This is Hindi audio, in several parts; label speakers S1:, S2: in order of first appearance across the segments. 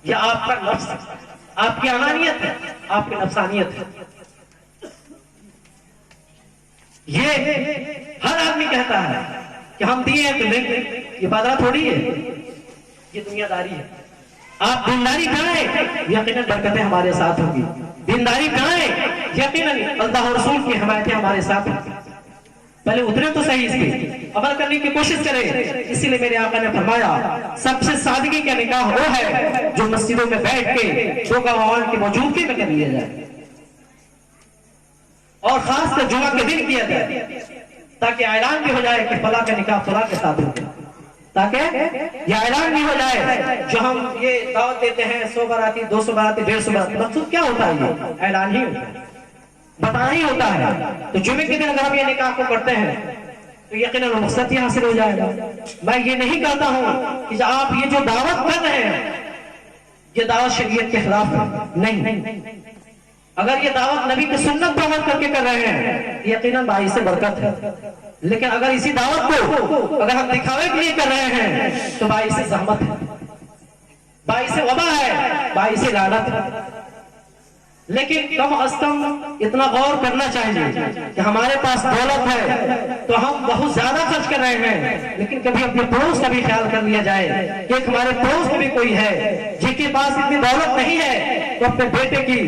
S1: या आपका नफ्स, आपकी अनानियत है, आपकी नफ्सानियत है। ये हर आदमी कहता है कि हम दिए हैं तो लेंगे, ये बादरा थोड़ी है, ये दुनियादारी है। आप दीनदारी कराएं, यकीनन बरकतें हमारे साथ होंगी। दीनदारी कराएं, यकीनन अल्लाह और रसूल की हिमायतें हमारे साथ होंगी। पहले उतरे तो सही, इसकी अमल करने की कोशिश करें। इसीलिए मेरे आका ने फरमाया सबसे सादगी का निकाह वो है जो मस्जिदों में बैठ के दो गवाहान की मौजूदगी में कर लिया जाए, और खासकर जुमा के दिन किया जाए, ताकि ऐलान भी हो जाए कि फला का निकाह फला के साथ हो, ताकि यह ऐलान भी हो जाए। जो हम ये दावत देते हैं 100 बाराती, 200 बाराती, 150 बाराती, मकसद क्या होता है? ये ऐलान ही होता है, बताना ही होता है। तो जुमे के दिन अगर हम ये निकाह को करते हैं तो यकीनन मकसद ही हासिल हो जाएगा। मैं ये नहीं कहता हूं कि आप ये जो दावत कर रहे हैं ये दावत शरीयत के खिलाफ है, नहीं। अगर ये दावत नबी की सुन्नत पर अमल करके कर रहे हैं यकीनन बाइस बरकत है। लेकिन अगर इसी दावत को अगर हम दिखावे के लिए कर रहे हैं तो बाइस जहमत है, बाइस वबा है, बाइस लानत है। लेकिन कम अज कम इतना गौर करना चाहिए कि हमारे पास दौलत है तो हम बहुत ज्यादा खर्च कर रहे हैं, लेकिन कभी अपने पड़ोस का भी ख्याल कर लिया जाए कि एक हमारे पड़ोस में भी कोई है जिनके पास इतनी दौलत नहीं है, तो अपने बेटे की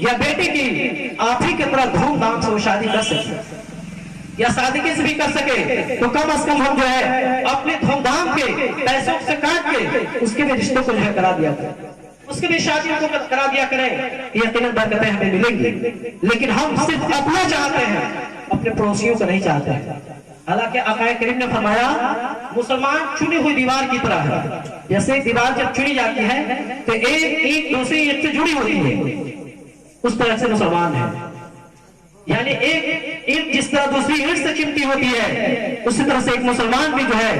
S1: या बेटी की आप ही की तरह धूमधाम से वो शादी कर सके या सादगी से भी कर सके, तो कम अज कम हम जो है अपने धूमधाम के पैसों से काट के उसके भी रिश्तों को जो है करा दिया करें, उसके भी शादियों को करा दिया करें, यकीनन बरकतें हमें मिलेंगी। लेकिन हम सिर्फ अपना चाहते हैं, अपने पड़ोसियों को नहीं चाहते हैं। हालांकि आका करीम ने फरमाया मुसलमान चुनी हुई दीवार की तरह है। जैसे दीवार जब चुनी जाती है तो एक ईंट दूसरी ईंट से जुड़ी होती है, उस तरह से मुसलमान है। यानी एक ईंट जिस तरह दूसरी ईंट से चिमटी होती है, उसी तरह से एक मुसलमान भी जो है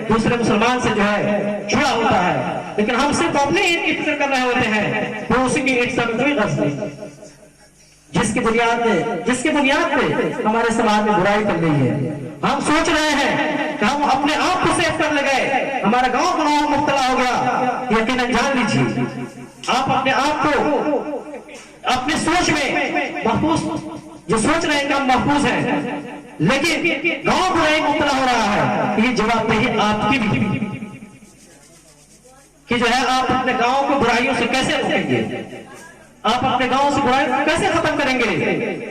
S1: दूसरे मुसलमान से जो है जुड़ा होता है। लेकिन हम सिर्फ अपने ईंट की फिक्र कर रहे होते हैं, तो उसी की ईंट से कोई गर्ज नहीं, जिसकी बुनियाद पे हमारे समाज में बुराई कर रही है। हम सोच रहे हैं कि हम अपने आप को सेफ कर ले गए, हमारा गांव गुनाह में मुब्तला हो गया। यकीनन जान लीजिए आप अपने आप को अपनी सोच में महफूज, जो सोच रहे हैं कि हम महफूज हैं, लेकिन गांव बुराई में मुब्तला हो रहा है। ये जवाबदेही आपकी भी कि जो है आप अपने गांव को बुराइयों से कैसे रोकेंगे, आप अपने गांव से बुराई कैसे खत्म करेंगे,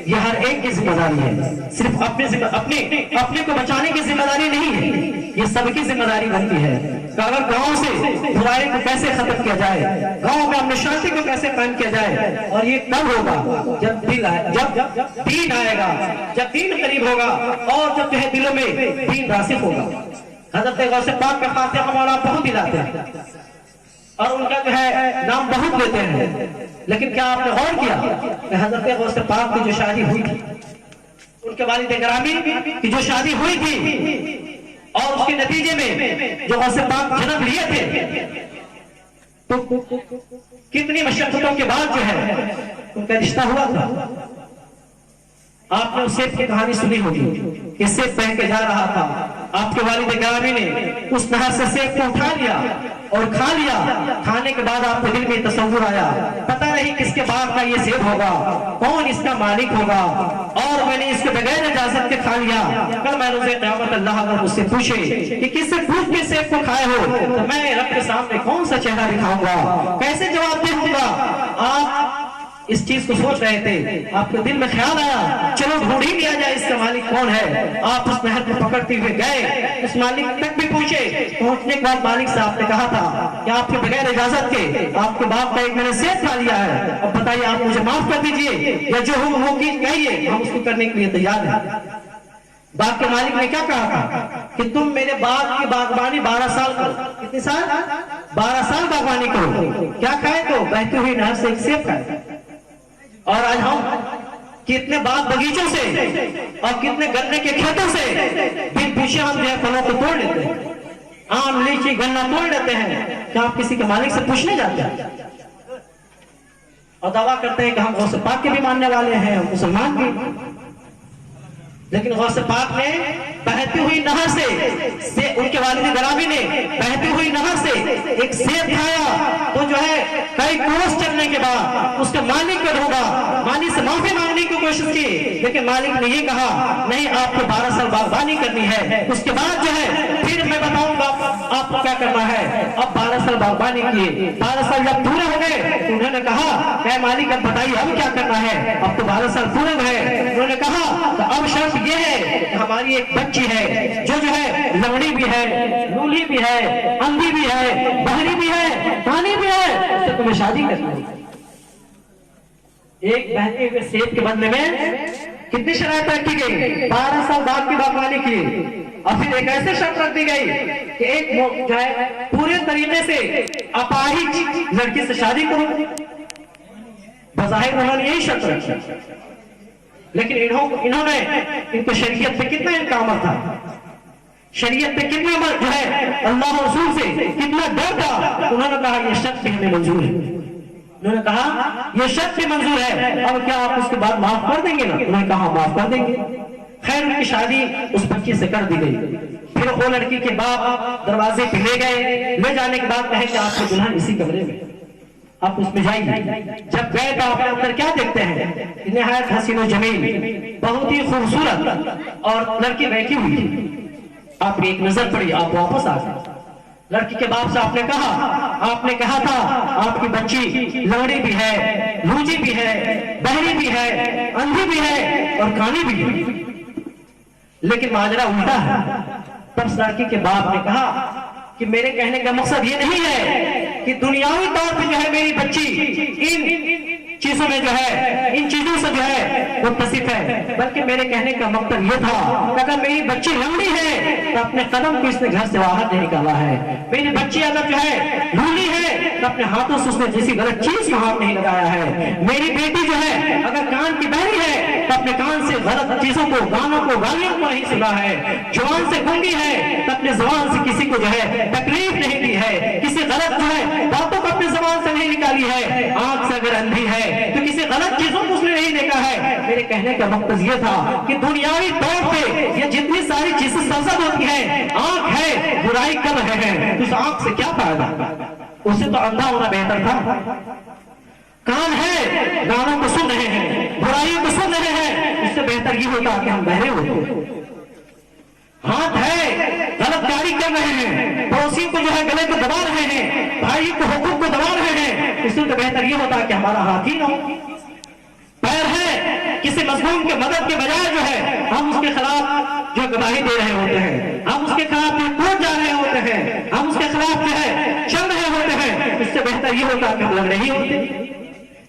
S1: ये हर एक की जिम्मेदारी है। सिर्फ अपने को बचाने की जिम्मेदारी नहीं है, ये सबकी जिम्मेदारी बनती है कि अगर गांव से बुराई को कैसे खत्म किया जाए, गांव में अपनी शांति को कैसे कायम किया जाए। और ये तब होगा जब दीन आएगा, जब दीन करीब होगा और जब जो है दिलों में दीन रासिख होगा। हजरत गौसे पाक के खाते हमारा बहुत दिलाते हैं और उनका जो है नाम बहुत लेते हैं, लेकिन क्या आपने गौर किया कि हजरत गौसे पाक की जो शादी हुई थी, उनके वालिद गिरामी की जो शादी हुई थी और उसके नतीजे में जो गौसे पाक जन्म लिए थे, तो कितनी मशक्कतों के बाद जो है उनका रिश्ता हुआ था। आपने उस सेब की कहानी सुनी होगी कि सेब बह के जा रहा था, आपके वालिद गिरामी ने उस नहर से सेब को उठा लिया और खा लिया। खाने के बाद आपके दिल में तसव्वुर आया, पता नहीं किसके बाग का ये सेब होगा, कौन इसका मालिक होगा, और मैंने इसको बगैर इजाजत के खा लिया। कल मैं रोज़े क़यामत अल्लाह अगर मुझसे पूछे कि किससे पूछ के सेब को खाए हो, तो मैं रब के सामने कौन सा चेहरा दिखाऊंगा, कैसे जवाब दूंगा। आप इस चीज को सोच रहे थे, आपके दिल में ख्याल आया चलो ढूंढ ही लिया जाए इसका मालिक कौन है। आप उस नहर को पकड़ते हुए गए, उस मालिक तक भी पहुंचे। पहुंचने के बाद मालिक से आपने कहा था कि आपके बगैर इजाजत के आपके बाप का एक मैंने सेब खा लिया है, अब बताइए आप मुझे माफ कर दीजिए या जो हो कहिए, हम उसको करने के लिए तैयार हैं। बाग के मालिक ने क्या कहा था कि तुम मेरे बाग की बागवानी 12 साल करो। कितने साल? 12 साल बागवानी करो। क्या खाए? तो बहती हुई नहर से एक सेब खाए। और आज हम कितने बाग बगीचों से और कितने गन्ने के खेतों से बिन पूछे हम जो है फलों को तोड़ लेते हैं, आम लीची गन्ना तोड़ लेते हैं। क्या आप किसी के मालिक से पूछने जाते हैं और दावा करते हैं कि हम गौसे पाक के भी मानने वाले हैं, मुसलमान भी। लेकिन गौस पाक ने बहती हुई नहर से उनके वालिद गरामी ने बहती हुई नहर से एक सेब खाया, तो जो है कई कोस चलने के बाद उसके मालिक को ढूंढा, मालिक से माफी मांगने की कोशिश की, लेकिन मालिक ने ये कहा नहीं, आपको 12 साल बागबानी करनी है, उसके बाद जो है फिर मैं बताऊंगा आपको क्या करना है। अब 12 साल बागबानी किए, 12 साल जब पूरे हो गए तो उन्होंने कहा क्या मालिक अब बताइए अब क्या करना है, अब तो 12 साल पूरे हुए। उन्होंने कहा तो अब शर्त ये है कि हमारी एक बच्ची है जो है लंगड़ी भी है, लूली भी है, अंधी भी है, बहरी भी है, कानी भी है, उससे तुम्हें शादी करनी है। एक बहते हुए सेब के बदले में कितनी शरारत रखी गई, 12 साल बाद की बागवानी की, और फिर एक ऐसे शर्त रख दी गई कि एक जो है पूरे तरीके से अपाहिज लड़की से शादी करो। बज़ाहिर उन्होंने यही शर्त रखी, लेकिन इन्होंने इनको शरीयत पे कितना इनकाम था, शरीयत पे कितना जो है अल्लाह और रसूल से कितना डर था। उन्होंने कहा ये शर्त भी हमें मंजूर है, उन्होंने कहा ये शर्त भी मंजूर है, अब क्या आप उसके बाद माफ कर देंगे ना? उन्होंने कहा माफ कर देंगे। खैर उनकी शादी उस बच्ची से कर दी गई। फिर वो लड़की के बाप दरवाजे पे ले गए, ले जाने के बाद कहे कि आपकी दुल्हन इसी कमरे में, आप उसमें जाइए। जब गए तो आप अंदर क्या देखते हैं, निहायत हसीन और जमील, बहुत ही खूबसूरत, और लड़की बैठी हुई थी। आप एक नजर पड़ी, आप वापस आ गए। लड़की के बाप से आपने कहा था आपकी बच्ची लंगड़ी भी है, लूजी भी है, बहरी भी है, अंधी भी है और कानी भी है, लेकिन माजरा उल्टा है। तब लड़की के बाप ने कहा कि मेरे कहने का मकसद ये नहीं है कि दुनियावी तौर पे जो है मेरी बच्ची इन चीजों में जो है, इन चीजों से जो है मुत्तसिफ है, बल्कि मेरे कहने का मकसद ये था कि अगर मेरी बच्ची लंगड़ी है तो अपने कदम को इसने घर से बाहर नहीं निकाला है, मेरी बच्ची अगर जो है लूली है तो अपने हाथों से उसने किसी गलत चीज को हाथ नहीं लगाया है, मेरी बेटी जो है अगर कान की बहरी है तो अपने कान से गलत चीजों को, गानों को, गालियों को नहीं सुना है, जुबान से गूंगी है तो अपने जुबान से किसी को जो है तकलीफ नहीं दी है, किसी गलत जो है बातों को अपनी जुबान से नहीं निकाली है, आंख से अगर अंधी है तो किसी गलत चीजों को उसने नहीं देखा है। मेरे कहने का मकसद ये था कि दुनियावी तौर पे ये जितनी सारी चीजें सरसद होती है, आंख है बुराई कर रहे हैं, उस आंख से क्या फायदा, उससे तो अंधा होना बेहतर था। कान है गानों को सुन रहे हैं, बुराइयों को सुन रहे हैं, इससे बेहतर ये होता कि हम बहरे होते। हाथ है गलत गाड़ी कर रहे हैं, पड़ोसी को जो है गले को दबा रहे हैं, भाई को हुकूक को दबा रहे हैं, इससे तो बेहतर ये होता कि हमारा हाथ ही ना हो। पैर है किसी मजलूम के मदद के बजाय जो है हम उसके खिलाफ जो गवाही दे रहे होते हैं, हम उसके खिलाफ कोर्ट जा रहे होते हैं, हम उसके खिलाफ जो है चल रहे होते हैं, इससे बेहतर ये होता कि हम लग रही होते।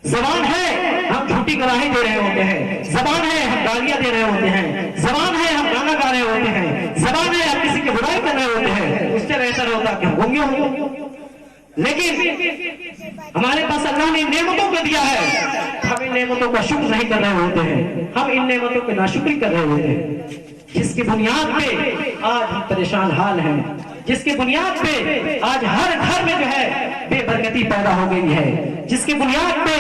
S1: जबान है हम झूठी गवाही दे रहे होते हैं, जबान है हम गालियां दे रहे होते हैं, जबान है हम गाना गा रहे होते हैं, जबान है हम किसी की बुराई कर रहे होते हैं, इससे बेहतर होता कि हम गूंगे होंगे। लेकिन हमारे पास अल्लाह ने नेमतों को दिया है, हम इन नेमतों का शुक्र नहीं कर रहे होते हैं, हम इन नेमतों की नाशुक्री कर रहे होते हैं, जिसकी बुनियाद पे आज हम परेशान हाल हैं, जिसकी बुनियाद पे आज हर घर में जो है बेबरकती पैदा हो गई है, जिसकी बुनियाद पे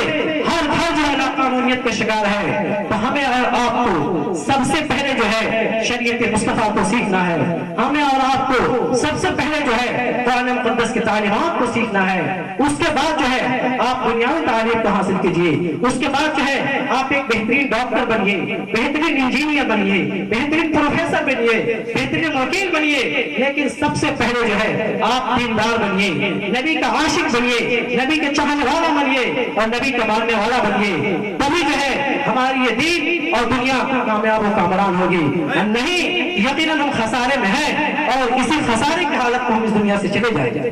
S1: हर घर जो है नाकानूनियत का शिकार है। तो हमें और आपको सबसे पहले जो है शरीयत मुस्तफा को सीखना है, हमें और आपको सबसे पहले जो है कुरान मुक़द्दस की तालीमात को सीखना है। उसके बाद जो है आप दुनियावी तालीम को हासिल कीजिए, उसके बाद जो है आप एक बेहतरीन डॉक्टर बनिए, बेहतरीन इंजीनियर बनिए, बेहतरीन प्रोफेसर बनिए, बेहतरीन वकील बनिए, लेकिन सबसे पहले जो है आप दीनदार बनिए, नबी का आशिक बनिए, नबी के चाहने वाला बनिए और नबी का मानने वाला बनिए। तभी जो है हमारी ये दीन और दुनिया कामयाब और कामरान होगी, नहीं यकीनन हम खसारे में हैं और इसी खसारे की हालत को हम इस दुनिया से चले जाएंगे।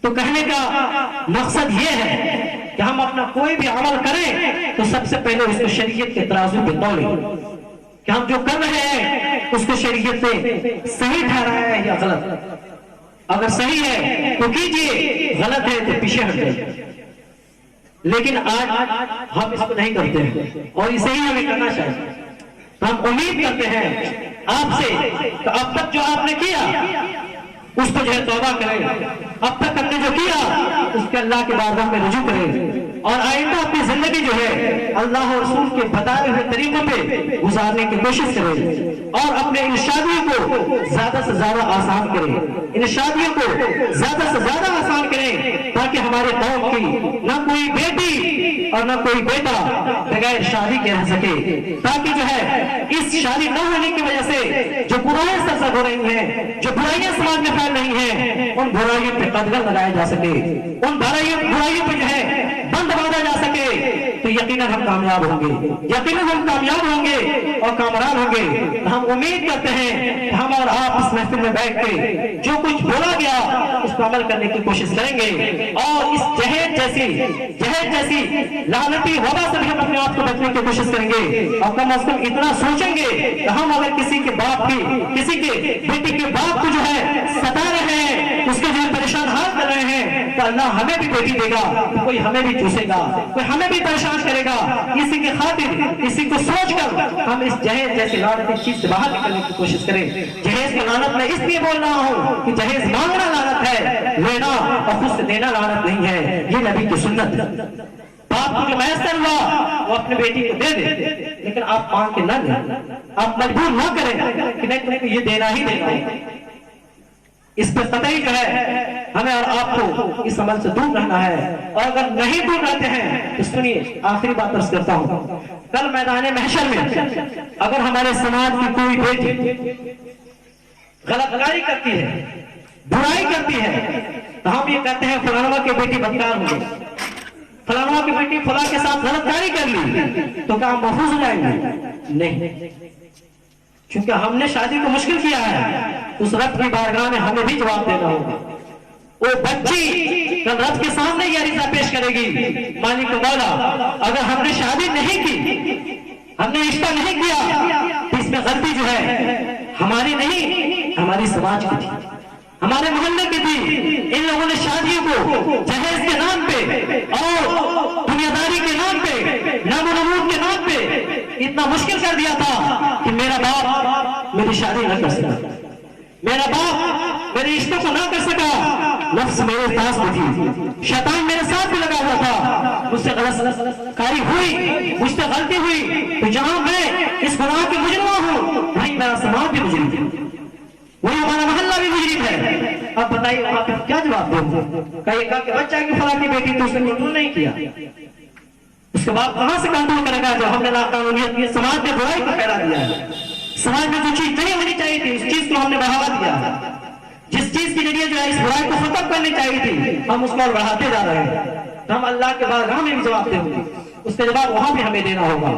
S1: तो कहने का मकसद ये है कि हम अपना कोई भी अमल करें तो सबसे पहले उसको शरीयत के तराजू पे तौलें कि हम जो कर रहे हैं उसको शरीयत से सही ठहराया है या गलत। अगर सही है तो कीजिए, गलत है तो पीछे हट जाइए। लेकिन आज हम इसको नहीं करते हैं और इसे ही हमें करना चाहिए। तो हम उम्मीद करते हैं आपसे तो अब तक जो आपने किया उसको जो है तौबा करें, अब तक हमने जो किया उसके अल्लाह के बारगाह में रुजू करें और आइंदा अपनी जिंदगी जो है अल्लाह और रसूल के बताए हुए तरीकों पे गुजारने की कोशिश करें और अपने इन शादियों को ज्यादा से ज्यादा आसान करें, इन शादियों को ज्यादा से ज्यादा आसान करें ताकि हमारे कौम की ना कोई बेटी और ना कोई बेटा बगैर शादी के रह सके, ताकि जो है इस शादी न होने की वजह से जो बुराइयां सरसर हो रही हैं, जो बुराइयां समाज में फैल रही हैं, उन बुराइयों पे कदम लगाया जा सके, उन बुराइयों पे जो है बंद बांधा जा सके, तो यकीनन हम कामयाब होंगे, यकीनन हम कामयाब होंगे और कामरान होंगे। हम उम्मीद करते हैं कि हम और आप इस महफिल में बैठ के जो कुछ बोला गया उस पर अमल करने की कोशिश करेंगे और इस जहर जैसी लानती वबा से भी हम अपने आप को बचने की कोशिश करेंगे और कम अज कम इतना सोचेंगे कि हम अगर किसी के बाप की, किसी के बेटी के बाप को जो है सता रहे हैं, उसके जो परेशान हाल कर रहे हैं, तो अल्लाह हमें भी बेटी देगा, कोई हमें भी चूसेगा, कोई हमें भी परेशान करेगा। इसी के खातिर, इसी को सोचकर हम इस जहेज जैसी लानती चीज से बाहर निकलने की कोशिश करें। जहेज की लानत मैं इसलिए बोल रहा हूँ कि जहेज मांगना लानत है, लेना और खुद से देना लानत नहीं है। ये नबी की सुन्नत है। बाप को जो मैसर हुआ वो अपने बेटी को दे दे, लेकिन आप मांग के ना दें, आप मजबूर ना करें कि नहीं तुमको ये देना ही देना है। इस पर कतई जो है हमें और आपको इस अमल से दूर रहना है और अगर नहीं दूर रहते हैं तो सुनिए, आखिरी बात अर्ज करता हूं, कल मैदान महशर में अगर हमारे समाज की कोई बेटी गलतकारी करती है, बुराई करती है, तो हम ये कहते हैं फलाना की बेटी बदकार हो गई, फलाना की बेटी फला के साथ गलतकारी कर ली, तो क्या हम महफूज हो जाएंगे? नहीं, क्योंकि हमने शादी को मुश्किल किया है, उस रब की बारगाह में हमें भी जवाब देना होगा। वो बच्ची कल रब के सामने ये अरीजा पेश करेगी, मालिक मौला अगर हमने शादी नहीं की, हमने रिश्ता नहीं किया, तो इसमें गलती जो है हमारी नहीं, हमारी समाज की थी, हमारे मोहल्ले की थी। इन लोगों ने शादियों को जहेज के नाम पे और दुनियादारी के नाम पे, नामो-नमूद के नाम पे इतना मुश्किल कर दिया था कि मेरा बाप मेरी शादी न कर सका, मेरा बाप मेरे रिश्ते को ना कर सका। नफ्स मेरे पास में थी, शैतान मेरे साथ भी लगा हुआ था, मुझसे गलतकारी हुई, मुझसे गलती हुई, तो जहां मैं इस गुनाह के मुजरिम हूं वहीं मेरा समाज भी मुजरिम है, वही हमारा मोहल्ला भी मुजरिम है। अब बताइए वहां पे क्या जवाब दूं? कहेगा कि बच्चा की फला की बेटी तो उसने कंट्रोल नहीं किया, उसके बाद कहां से कंट्रोल करेगा जब हमने नाकानूनियत की, समाज में बुराई को फैला दिया है, समाज में जो चीज नहीं होनी चाहिए थी उस चीज को हमने बढ़ावा दिया, जिस चीज के जरिए जो है इस बुराई को खत्म करनी चाहिए थी हम उसको और बढ़ाते जा रहे हैं। तो हम अल्लाह के बारगाह में भी जवाब देंगे, उसका जवाब वहां भी हमें देना होगा।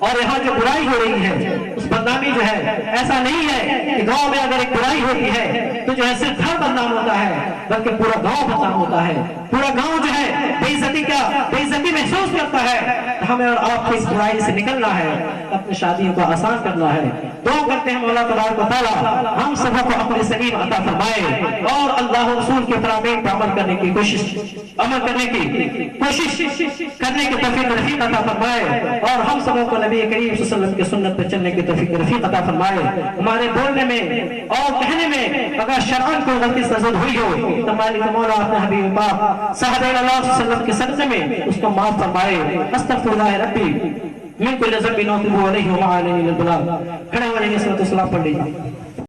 S1: और यहाँ जो बुराई हो रही है उस बदनामी जो है, ऐसा नहीं है कि गांव में अगर एक बुराई होती है तो जो है सिर्फ घर बदनाम होता है, बल्कि पूरा गांव बदनाम होता है, पूरा गांव जो है बेइज्जती महसूस करता है। हमें और आपको इस बुराई से निकलना है, अपनी शादियों को आसान करना है। दुआ करते हैं मौला तबारक व तआला हम सबको अपने सलीम अता फरमाए और अल्लाह और रसूल के फरमाने पर अमल करने की कोशिश करने की तौफीक रफीक अता फरमाए और हम सबों को नबी करीम सल्लल्लाहु अलैहि वसल्लम की सुन्नत पर चलने की तौफीक रफीक अता फरमाए। हमारे बोलने में और कहने में अगर शरअन कोई गलती सजद हुई हो तो मालिक मौला अपने हबीब पाक साहब अल्लाह सल्लल्लाहु अलैहि वसल्लम के सदक़े में उसको माफ फरमाए। अस्तगफिरुल्लाह रब्बी मिन कुल्ली ज़ंबिन व अतूबु अलैहि व मा अलैहि मिनल बलाग। खड़े हो जाइए, सल्लल्लाहु अलैहि वसल्लम पढ़ लीजिए।